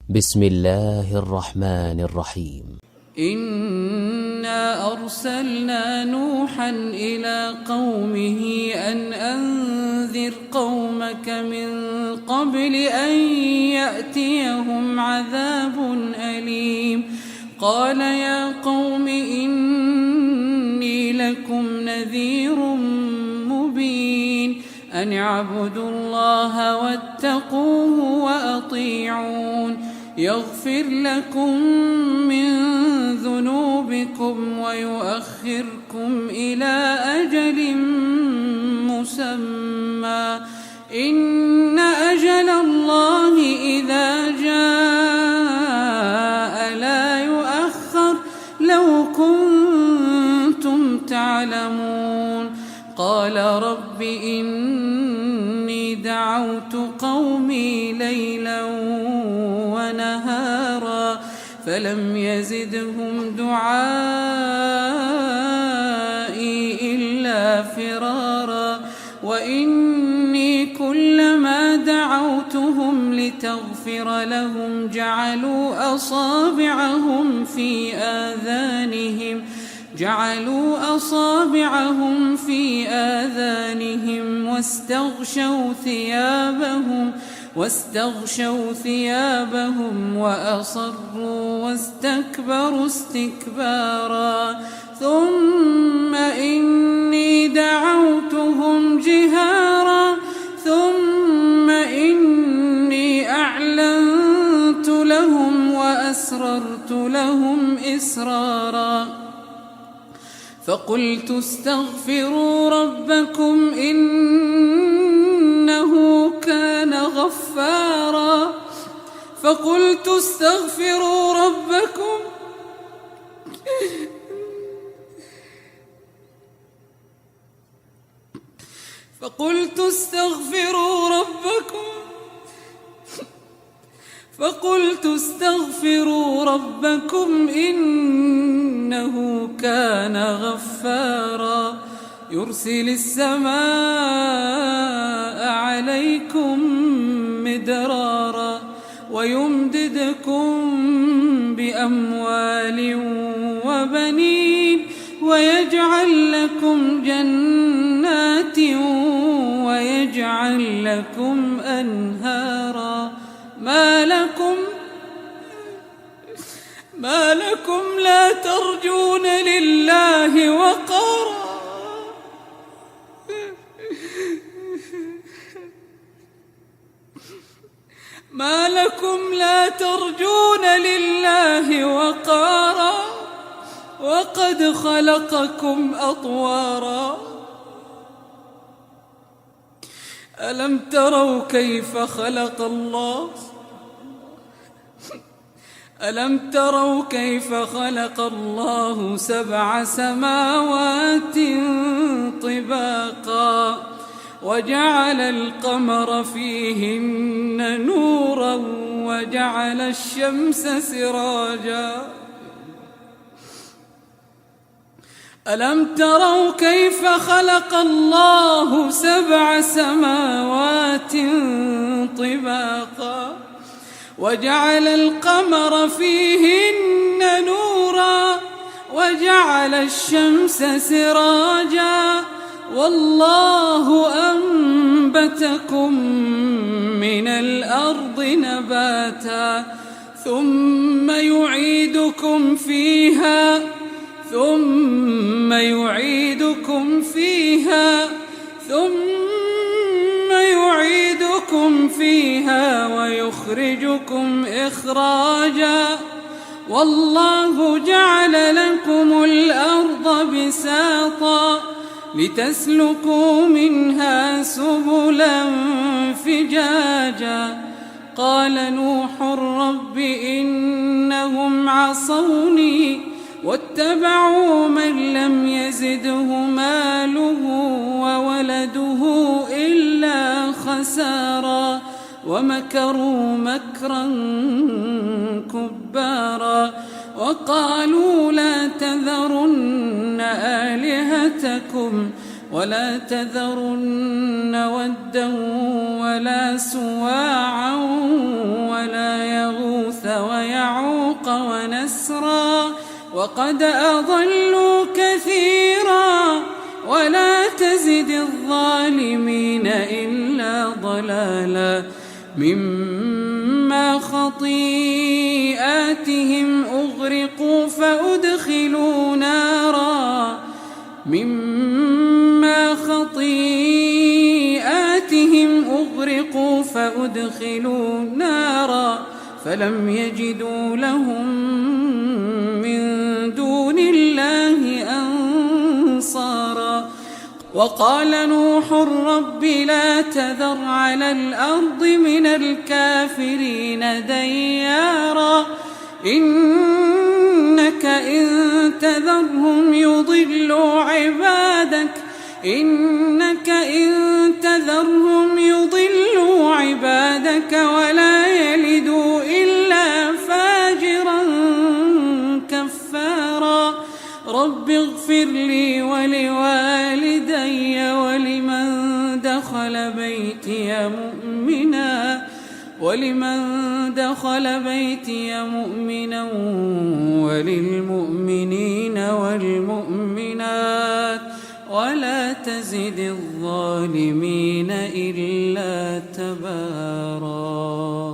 بسم الله الرحمن الرحيم. إنا أرسلنا نوحا إلى قومه أن أنذر قومك من قبل أن يأتيهم عذاب أليم. قال يا قوم إني لكم نذير مبين أن اعبدوا الله واتقوه وأطيعون يغفر لكم من ذنوبكم ويؤخركم إلى أجل مسمى إن أجل الله إذا جاء لا يؤخر لو كنتم تعلمون. قال رب إني دعوت قومي ليلا ونهارا فلم يزدهم دعائي إلا فرارا وإني كلما دعوتهم لتغفر لهم جعلوا أصابعهم في آذانهم واستغشوا ثيابهم وأصروا واستكبروا استكبارا ثم إني دعوتهم جهارا ثم إني أعلنت لهم وأسررت لهم إسرارا فقلت استغفروا ربكم إنه كان غفارا فقلت استغفروا ربكم إنه كان غفارا يرسل السماء عليكم مدرارا ويمددكم بأموال وبنين ويجعل لكم جنات ويجعل لكم أنهارا ما لكم لا ترجون لله وقارا وقد خلقكم أطوارا ألم تروا كيف خلق الله 7 سماوات طباقا وجعل القمر فيهن نورا وجعل الشمس سراجا ألم تروا كيف خلق الله 7 سماوات طباقا وجعل القمر فيهن نورا وجعل الشمس سراجا والله أنبتكم من الأرض نباتا ثم يعيدكم فيها ويخرجكم إخراجا والله جعل لكم الأرض بساطا لتسلكوا منها سبلا فجاجا قال نوح رب إنهم عصوني واتبعوا من لم يزده ماله وولده إلا خسارا ومكروا مكرا كبارا وقالوا لا تذرن آلهتكم ولا تذرن ودا ولا سواعا ولا يغوث ويعوق ونسرا وقد أضلوا كثيرا ولا تزد الظالمين إلا ضلالا مما خطيئاتهم أغرقوا فأدخلوا نارا فلم يجدوا لهم من دون الله أنصارا وقال نوح رب لا تذر على الأرض من الكافرين ديارا إنك إن تذرهم يضلوا عبادك ولا يلدوا إلا فاجرا كفارا رب اغفر لي ولوالدي ولمن دخل بيتي مؤمنا وللمؤمنين والمؤمنات ولا تزد الظالمين إلا تبارا.